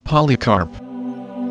Polycarp.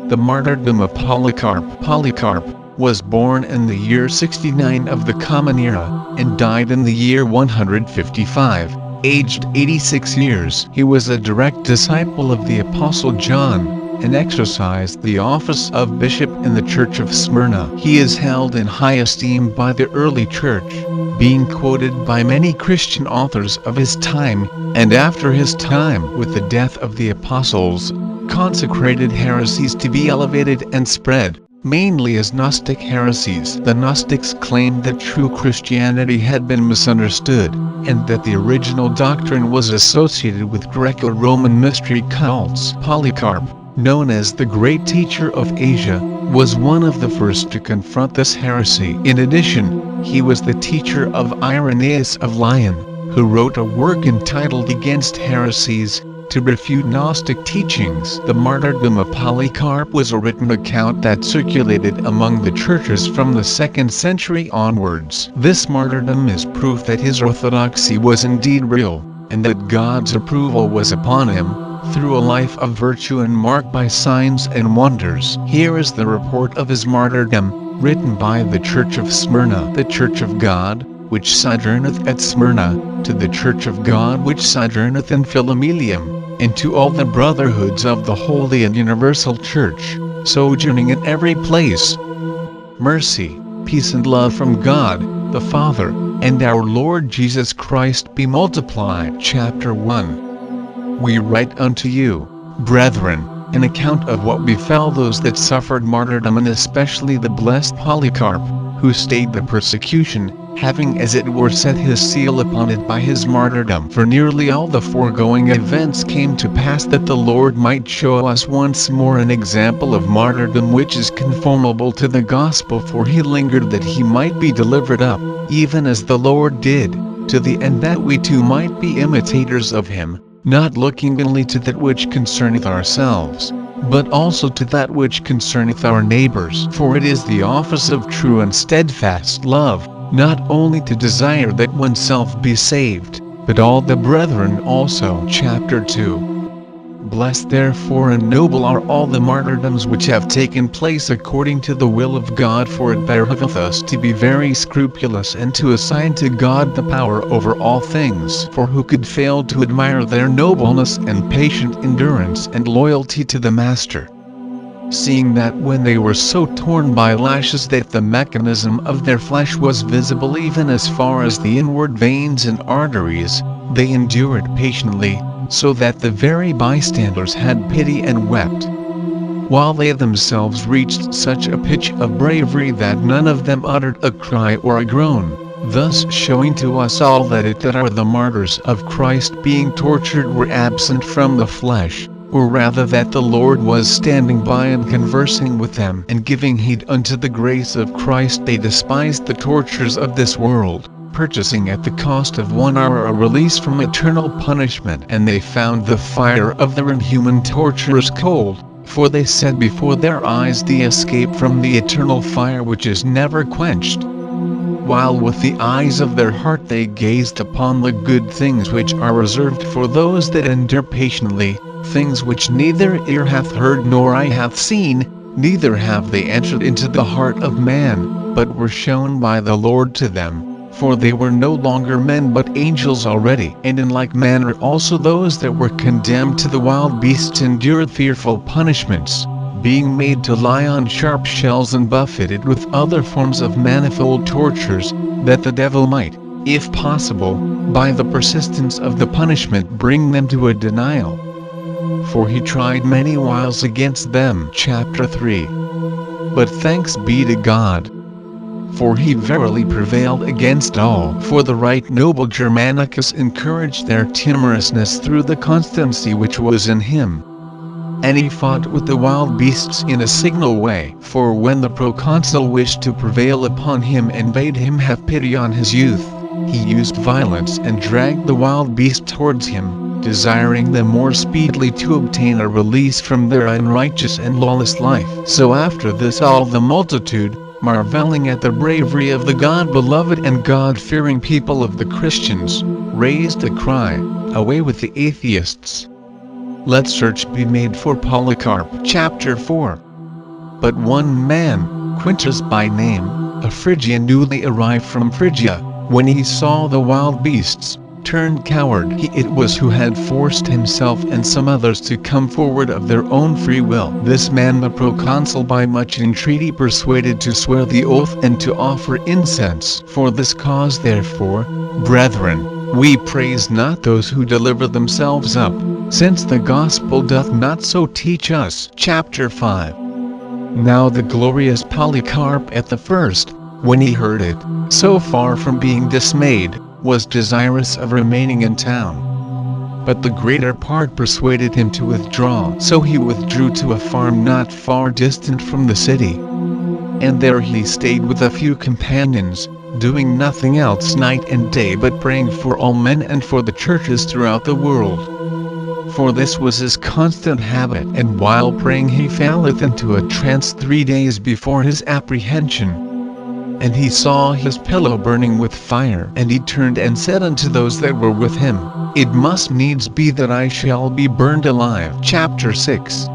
The martyrdom of Polycarp. Polycarp was born in the year 69 of the Common Era, and died in the year 155, aged 86 years. He was a direct disciple of the Apostle John, and exercised the office of bishop in the Church of Smyrna. He is held in high esteem by the early church, being quoted by many Christian authors of his time, and after his time. With the death of the apostles, consecrated heresies to be elevated and spread, mainly as Gnostic heresies. The Gnostics claimed that true Christianity had been misunderstood, and that the original doctrine was associated with Greco-Roman mystery cults. Polycarp, known as the Great Teacher of Asia, was one of the first to confront this heresy. In addition, he was the teacher of Irenaeus of Lyon, who wrote a work entitled Against Heresies, to refute Gnostic teachings. The martyrdom of Polycarp was a written account that circulated among the churches from the 2nd century onwards. This martyrdom is proof that his orthodoxy was indeed real, and that God's approval was upon him, through a life of virtue and marked by signs and wonders. Here is the report of his martyrdom, written by the Church of Smyrna. The Church of God, which sojourneth at Smyrna, to the Church of God which sojourneth in Philomelium, and to all the brotherhoods of the Holy and Universal Church, sojourning in every place. Mercy, peace and love from God, the Father, and our Lord Jesus Christ be multiplied. Chapter 1. We write unto you, brethren, an account of what befell those that suffered martyrdom, and especially the blessed Polycarp, who stayed the persecution, having as it were set his seal upon it by his martyrdom. For nearly all the foregoing events came to pass that the Lord might show us once more an example of martyrdom which is conformable to the gospel, for he lingered that he might be delivered up, even as the Lord did, to the end that we too might be imitators of him, not looking only to that which concerneth ourselves, but also to that which concerneth our neighbors. For it is the office of true and steadfast love, not only to desire that oneself be saved, but all the brethren also. Chapter 2. Blessed therefore and noble are all the martyrdoms which have taken place according to the will of God, for it behoveth us to be very scrupulous and to assign to God the power over all things. For who could fail to admire their nobleness and patient endurance and loyalty to the Master? Seeing that when they were so torn by lashes that the mechanism of their flesh was visible even as far as the inward veins and arteries, they endured patiently, so that the very bystanders had pity and wept, while they themselves reached such a pitch of bravery that none of them uttered a cry or a groan, thus showing to us all that it that are the martyrs of Christ being tortured were absent from the flesh, or rather that the Lord was standing by and conversing with them, and giving heed unto the grace of Christ they despised the tortures of this world, purchasing at the cost of 1 hour a release from eternal punishment. And they found the fire of their inhuman torturers cold, for they set before their eyes the escape from the eternal fire which is never quenched, while with the eyes of their heart they gazed upon the good things which are reserved for those that endure patiently, things which neither ear hath heard nor eye hath seen, neither have they entered into the heart of man, but were shown by the Lord to them. For they were no longer men but angels already. And in like manner also those that were condemned to the wild beasts endured fearful punishments, being made to lie on sharp shells and buffeted with other forms of manifold tortures, that the devil might, if possible, by the persistence of the punishment bring them to a denial. For he tried many wiles against them. Chapter 3. But thanks be to God, for he verily prevailed against all. For the right noble Germanicus encouraged their timorousness through the constancy which was in him, and he fought with the wild beasts in a signal way. For when the proconsul wished to prevail upon him and bade him have pity on his youth, he used violence and dragged the wild beast towards him, desiring them more speedily to obtain a release from their unrighteous and lawless life. So after this all the multitude, marveling at the bravery of the God-beloved and God-fearing people of the Christians, raised a cry, "Away with the atheists! let search be made for Polycarp. Chapter 4. But one man, Quintus by name, a Phrygian newly arrived from Phrygia, when he saw the wild beasts, turned coward. It was who had forced himself and some others to come forward of their own free will. This man the proconsul by much entreaty persuaded to swear the oath and to offer incense. For this cause therefore, brethren, we praise not those who deliver themselves up, since the gospel doth not so teach us. Chapter 5. Now the glorious Polycarp at the first, when he heard it, so far from being dismayed, was desirous of remaining in town. But the greater part persuaded him to withdraw. So he withdrew to a farm not far distant from the city. And there he stayed with a few companions, doing nothing else night and day but praying for all men and for the churches throughout the world. For this was his constant habit. And while praying he falleth into a trance 3 days before his apprehension. And he saw his pillow burning with fire. And he turned and said unto those that were with him, It must needs be that I shall be burned alive. Chapter 6.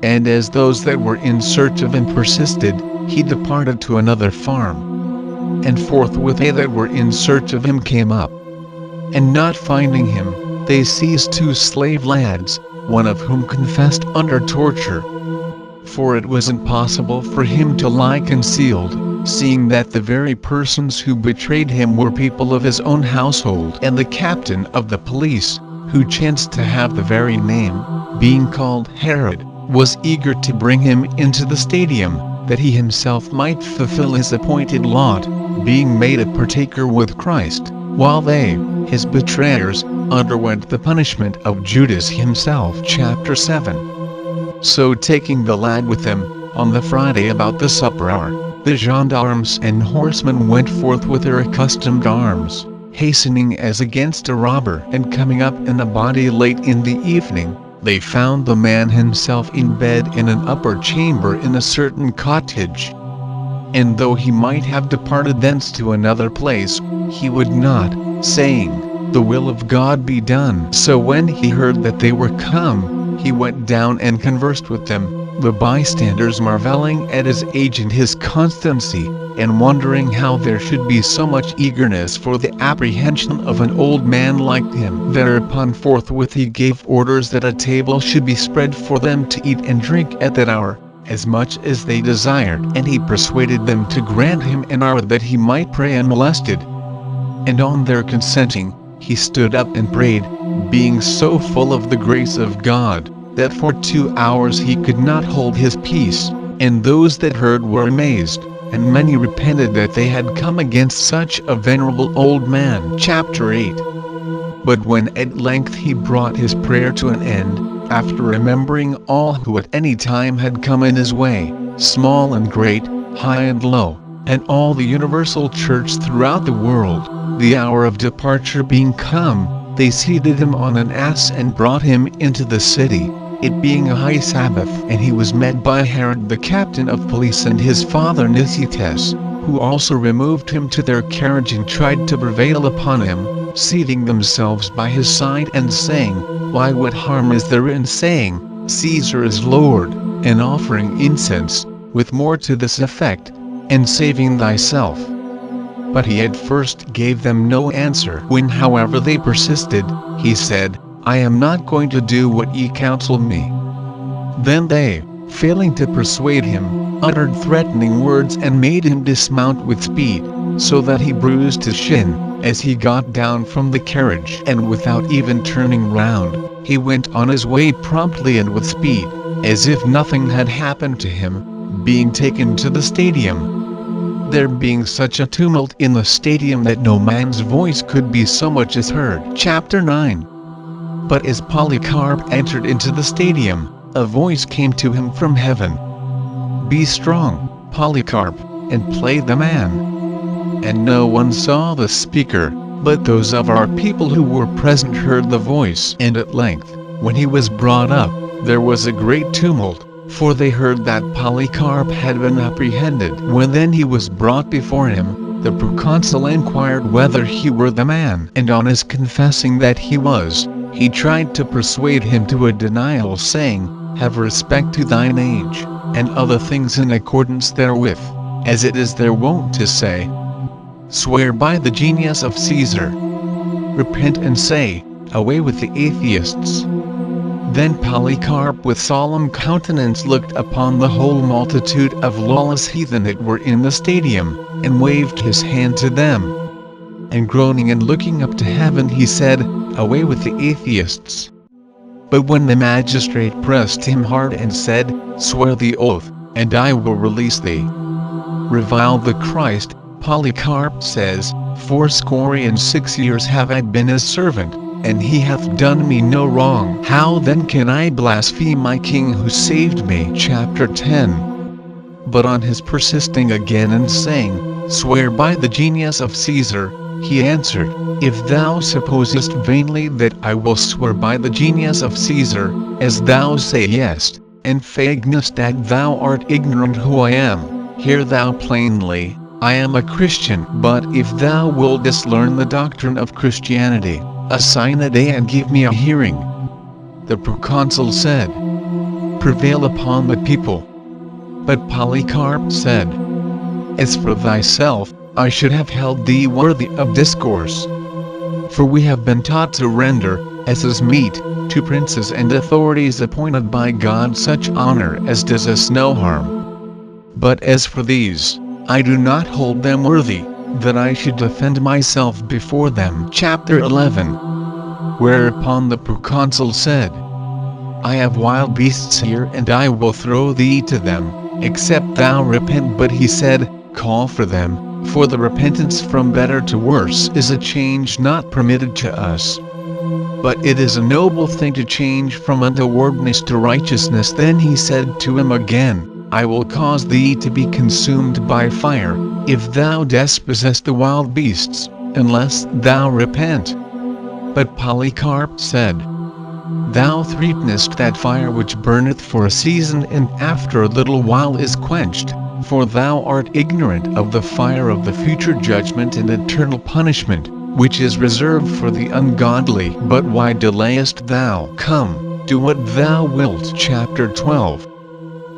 And as those that were in search of him persisted, he departed to another farm. And forthwith they that were in search of him came up. And not finding him, they seized 2 slave lads, one of whom confessed under torture. For it was impossible for him to lie concealed, seeing that the very persons who betrayed him were people of his own household. And the captain of the police, who chanced to have the very name, being called Herod, was eager to bring him into the stadium, that he himself might fulfill his appointed lot, being made a partaker with Christ, while they, his betrayers, underwent the punishment of Judas himself. Chapter 7. So taking the lad with them, on the Friday about the supper hour, the gendarmes and horsemen went forth with their accustomed arms, hastening as against a robber. And coming up in a body late in the evening, they found the man himself in bed in an upper chamber in a certain cottage. And though he might have departed thence to another place, he would not, saying, The will of God be done. So when he heard that they were come, he went down and conversed with them, the bystanders marveling at his age and his constancy, and wondering how there should be so much eagerness for the apprehension of an old man like him. Thereupon forthwith he gave orders that a table should be spread for them to eat and drink at that hour, as much as they desired. And he persuaded them to grant him an hour that he might pray unmolested. And on their consenting, he stood up and prayed, being so full of the grace of God, that for 2 hours he could not hold his peace. And those that heard were amazed, and many repented that they had come against such a venerable old man. Chapter 8. But when at length he brought his prayer to an end, after remembering all who at any time had come in his way, small and great, high and low, and all the universal church throughout the world, the hour of departure being come, they seated him on an ass and brought him into the city, it being a high Sabbath. And he was met by Herod the captain of police and his father Nicetas, who also removed him to their carriage and tried to prevail upon him, seating themselves by his side and saying, Why, what harm is there in saying, Caesar is Lord, and offering incense, with more to this effect, and saving thyself? But he at first gave them no answer. When however they persisted, he said, I am not going to do what ye counsel me. Then they, failing to persuade him, uttered threatening words and made him dismount with speed, so that he bruised his shin, as he got down from the carriage. And without even turning round, he went on his way promptly and with speed, as if nothing had happened to him, being taken to the stadium. There being such a tumult in the stadium that no man's voice could be so much as heard. Chapter 9. But as Polycarp entered into the stadium, a voice came to him from heaven. Be strong, Polycarp, and play the man. And no one saw the speaker, but those of our people who were present heard the voice. And at length, when he was brought up, there was a great tumult, for they heard that Polycarp had been apprehended. When then he was brought before him, the proconsul inquired whether he were the man. And on his confessing that he was, He tried to persuade him to a denial, saying, "Have respect to thine age, and other things in accordance therewith, as it is their wont to say. Swear by the genius of Caesar. Repent and say, away with the atheists." Then Polycarp with solemn countenance looked upon the whole multitude of lawless heathen that were in the stadium, and waved his hand to them. And groaning and looking up to heaven he said, "Away with the atheists." But when the magistrate pressed him hard and said, "Swear the oath, and I will release thee," "Revile the Christ," Polycarp says, "fourscore-and-6 years have I been his servant, and he hath done me no wrong. How then can I blaspheme my king who saved me?" Chapter 10. But on his persisting again and saying, "Swear by the genius of Caesar," he answered, "If thou supposest vainly that I will swear by the genius of Caesar, as thou sayest, and feignest that thou art ignorant who I am, hear thou plainly, I am a Christian. But if thou wouldest learn the doctrine of Christianity, assign a day and give me a hearing." The proconsul said, "Prevail upon the people." But Polycarp said, "As for thyself, I should have held thee worthy of discourse. For we have been taught to render, as is meet, to princes and authorities appointed by God such honor as does us no harm. But as for these, I do not hold them worthy, that I should defend myself before them." Chapter 11. Whereupon the proconsul said, "I have wild beasts here and I will throw thee to them, except thou repent." But he said, "Call for them, for the repentance from better to worse is a change not permitted to us. But it is a noble thing to change from untowardness to righteousness." Then he said to him again, "I will cause thee to be consumed by fire, if thou dispossess the wild beasts, unless thou repent." But Polycarp said, "Thou threatenest that fire which burneth for a season and after a little while is quenched, for thou art ignorant of the fire of the future judgment and eternal punishment, which is reserved for the ungodly. But why delayest thou? Come, do what thou wilt." Chapter 12.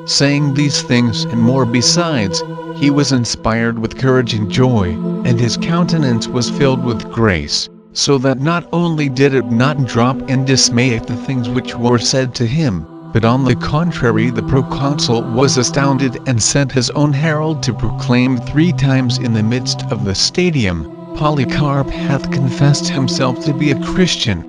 Saying these things and more besides, he was inspired with courage and joy, and his countenance was filled with grace, so that not only did it not drop in dismay at the things which were said to him, but on the contrary the proconsul was astounded and sent his own herald to proclaim 3 times in the midst of the stadium, "Polycarp hath confessed himself to be a Christian."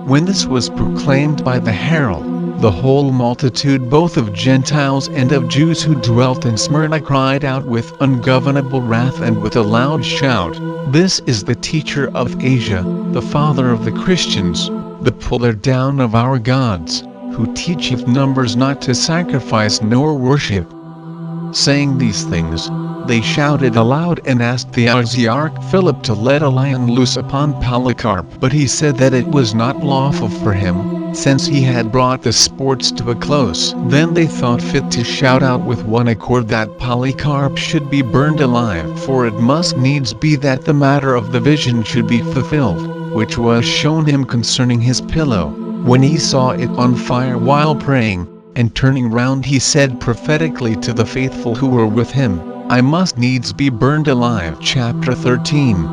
When this was proclaimed by the herald, the whole multitude both of Gentiles and of Jews who dwelt in Smyrna cried out with ungovernable wrath and with a loud shout, "This is the teacher of Asia, the father of the Christians, the puller down of our gods, who teacheth numbers not to sacrifice nor worship." Saying these things, they shouted aloud and asked the Arziarch Philip to let a lion loose upon Polycarp. But he said that it was not lawful for him, since he had brought the sports to a close. Then they thought fit to shout out with one accord that Polycarp should be burned alive, for it must needs be that the matter of the vision should be fulfilled, which was shown him concerning his pillow, when he saw it on fire while praying. And turning round he said prophetically to the faithful who were with him, "I must needs be burned alive." Chapter 13.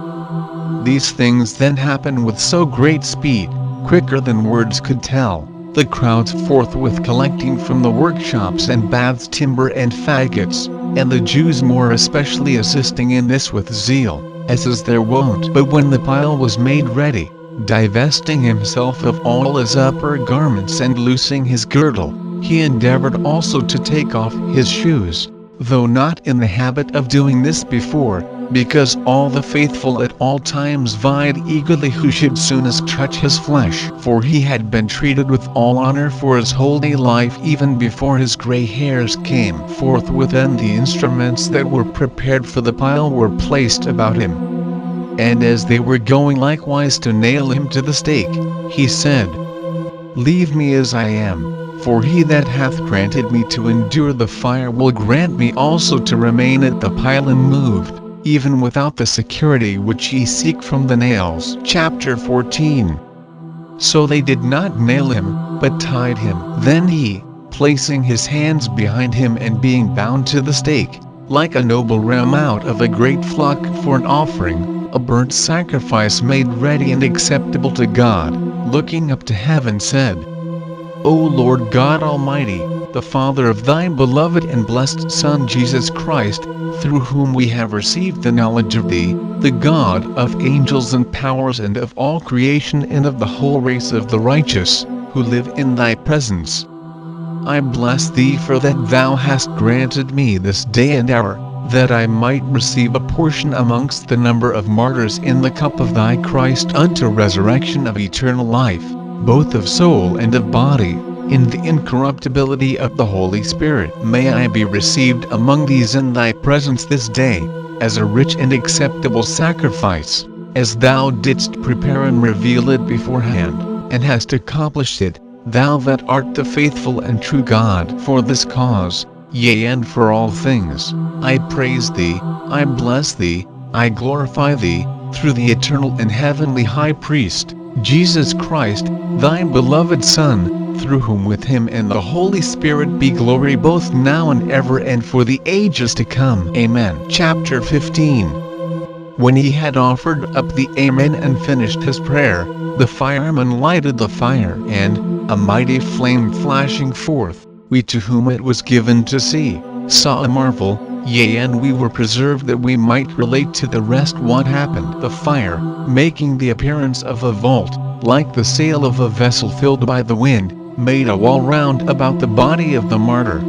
These things then happened with so great speed, quicker than words could tell, the crowds forthwith collecting from the workshops and baths timber and faggots, and the Jews more especially assisting in this with zeal, as is their wont. But when the pile was made ready, divesting himself of all his upper garments and loosing his girdle, he endeavored also to take off his shoes, though not in the habit of doing this before, because all the faithful at all times vied eagerly who should soonest touch his flesh. For he had been treated with all honor for his holy life even before his gray hairs came forth. Within the instruments that were prepared for the pile were placed about him. And as they were going likewise to nail him to the stake, he said, "Leave me as I am, for he that hath granted me to endure the fire will grant me also to remain at the pile unmoved, even without the security which ye seek from the nails." Chapter 14. So they did not nail him, but tied him. Then he, placing his hands behind him and being bound to the stake, like a noble ram out of a great flock for an offering, a burnt sacrifice made ready and acceptable to God, looking up to heaven said, O Lord God Almighty, the Father of thy beloved and blessed Son Jesus Christ, through whom we have received the knowledge of thee, the God of angels and powers and of all creation and of the whole race of the righteous, who live in thy presence. I bless thee for that thou hast granted me this day and hour, that I might receive a portion amongst the number of martyrs in the cup of thy Christ unto resurrection of eternal life, both of soul and of body, in the incorruptibility of the Holy Spirit. May I be received among these in thy presence this day, as a rich and acceptable sacrifice, as thou didst prepare and reveal it beforehand, and hast accomplished it, thou that art the faithful and true God. For this cause, yea, and for all things, I praise thee, I bless thee, I glorify thee, through the eternal and heavenly High Priest, Jesus Christ, thy beloved Son, through whom with him and the Holy Spirit be glory both now and ever and for the ages to come. Amen. Chapter 15. When he had offered up the Amen and finished his prayer, the fireman lighted the fire, and, a mighty flame flashing forth, we to whom it was given to see, saw a marvel, yea, and we were preserved that we might relate to the rest what happened. The fire, making the appearance of a vault, like the sail of a vessel filled by the wind, made a wall round about the body of the martyr.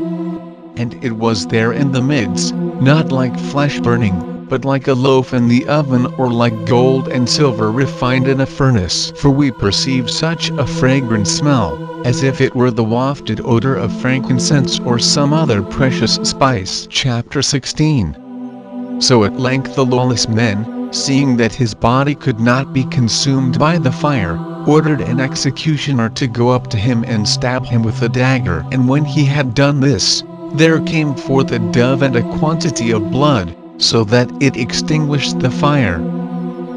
And it was there in the midst, not like flesh burning, but like a loaf in the oven, or like gold and silver refined in a furnace. For we perceived such a fragrant smell, as if it were the wafted odor of frankincense or some other precious spice. Chapter 16. So at length the lawless men, seeing that his body could not be consumed by the fire, ordered an executioner to go up to him and stab him with a dagger. And when he had done this, there came forth a dove and a quantity of blood, so that it extinguished the fire.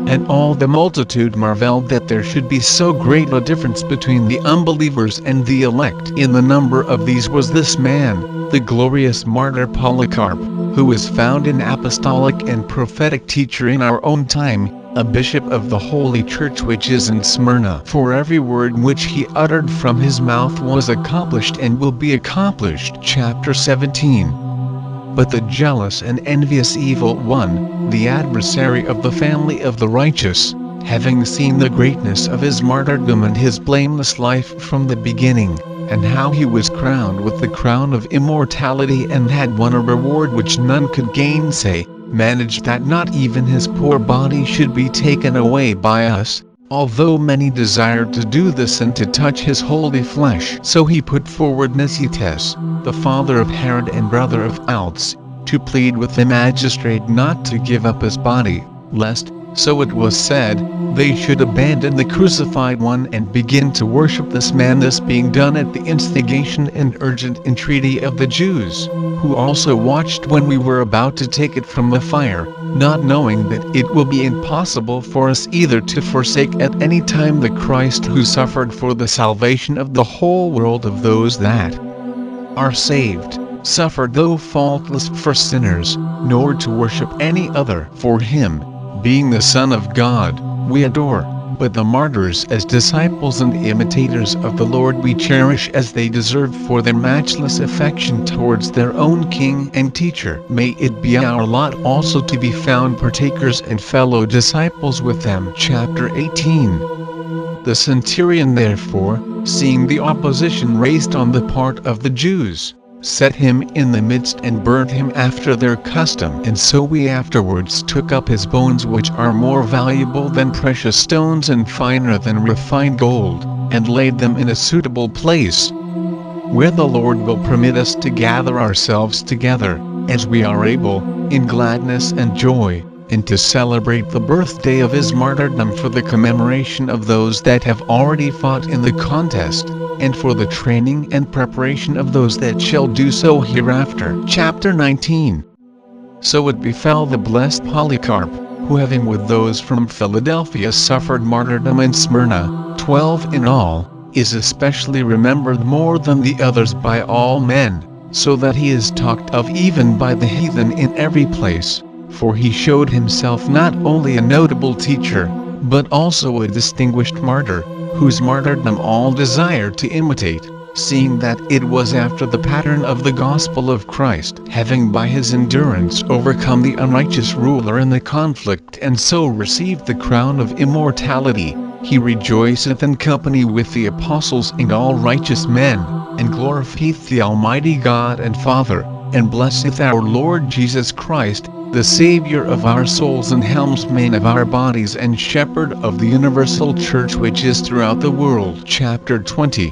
And all the multitude marveled that there should be so great a difference between the unbelievers and the elect. In the number of these was this man, the glorious martyr Polycarp, who is found an apostolic and prophetic teacher in our own time, a bishop of the Holy Church which is in Smyrna. For every word which he uttered from his mouth was accomplished and will be accomplished. Chapter 17. But the jealous and envious evil one, the adversary of the family of the righteous, having seen the greatness of his martyrdom and his blameless life from the beginning, and how he was crowned with the crown of immortality and had won a reward which none could gainsay, managed that not even his poor body should be taken away by us, although many desired to do this and to touch his holy flesh. So he put forward Nicetas, the father of Herod and brother of Alts, to plead with the magistrate not to give up his body, lest, so it was said, they should abandon the crucified one and begin to worship this man. This being done at the instigation and urgent entreaty of the Jews, who also watched when we were about to take it from the fire, not knowing that it will be impossible for us either to forsake at any time the Christ who suffered for the salvation of the whole world of those that are saved, suffered though faultless for sinners, nor to worship any other. For him, being the Son of God, we adore, but the martyrs as disciples and imitators of the Lord we cherish as they deserve for their matchless affection towards their own King and Teacher. May it be our lot also to be found partakers and fellow disciples with them. Chapter 18. The centurion therefore, seeing the opposition raised on the part of the Jews, set him in the midst and burnt him after their custom. And so we afterwards took up his bones, which are more valuable than precious stones and finer than refined gold, and laid them in a suitable place, where the Lord will permit us to gather ourselves together, as we are able, in gladness and joy, and to celebrate the birthday of his martyrdom for the commemoration of those that have already fought in the contest, and for the training and preparation of those that shall do so hereafter. Chapter 19. So it befell the blessed Polycarp, who having with those from Philadelphia suffered martyrdom in Smyrna, 12 in all, is especially remembered more than the others by all men, so that he is talked of even by the heathen in every place, for he showed himself not only a notable teacher, but also a distinguished martyr, whose martyrdom all desire to imitate, seeing that it was after the pattern of the gospel of Christ, having by his endurance overcome the unrighteous ruler in the conflict and so received the crown of immortality, he rejoiceth in company with the apostles and all righteous men, and glorifieth the Almighty God and Father, and blesseth our Lord Jesus Christ, the Saviour of our souls and helmsman of our bodies and shepherd of the universal church which is throughout the world. Chapter 20.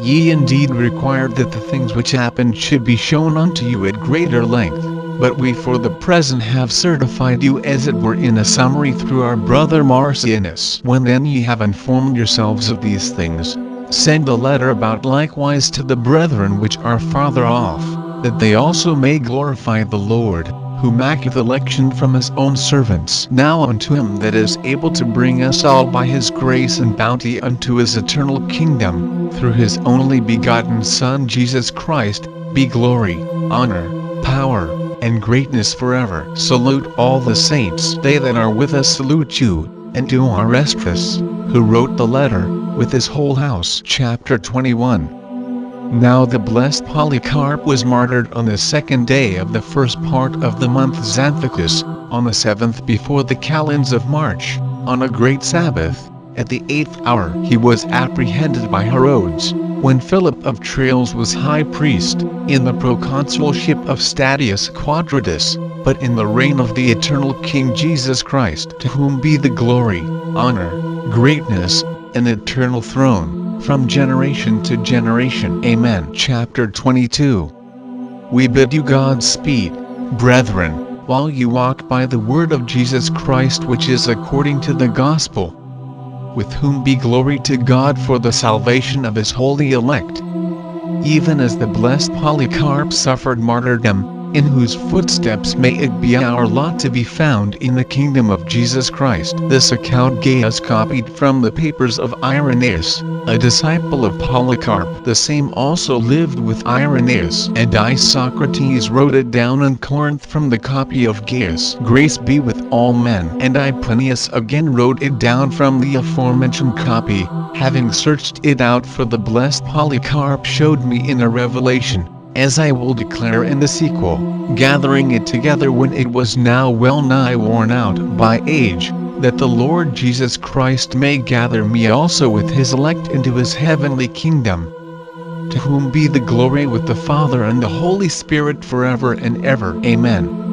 Ye indeed required that the things which happened should be shown unto you at greater length, but we for the present have certified you as it were in a summary through our brother Marcianus. When then ye have informed yourselves of these things, send a letter about likewise to the brethren which are farther off, that they also may glorify the Lord, who maketh election from his own servants. Now unto him that is able to bring us all by his grace and bounty unto his eternal kingdom, through his only begotten Son Jesus Christ, be glory, honor, power, and greatness forever. Salute all the saints. They that are with us salute you, and to Aristarchus, who wrote the letter, with his whole house. Chapter 21. Now the blessed Polycarp was martyred on the second day of the first part of the month Xanthicus, on the 7th before the calends of March, on a great Sabbath, at the 8th hour. He was apprehended by Herodes, when Philip of Tralles was high priest, in the proconsulship of Statius Quadratus, but in the reign of the eternal King Jesus Christ, to whom be the glory, honor, greatness, and eternal throne, from generation to generation. Amen. Chapter 22. We bid you Godspeed, brethren, while you walk by the word of Jesus Christ which is according to the gospel, with whom be glory to God for the salvation of his holy elect. Even as the blessed Polycarp suffered martyrdom, in whose footsteps may it be our lot to be found in the kingdom of Jesus Christ. This account Gaius copied from the papers of Irenaeus, a disciple of Polycarp. The same also lived with Irenaeus, and Isocrates wrote it down in Corinth from the copy of Gaius. Grace be with all men. And Plinius again wrote it down from the aforementioned copy, having searched it out for the blessed Polycarp showed me in a revelation, as I will declare in the sequel, gathering it together when it was now well nigh worn out by age, that the Lord Jesus Christ may gather me also with his elect into his heavenly kingdom. To whom be the glory with the Father and the Holy Spirit forever and ever. Amen.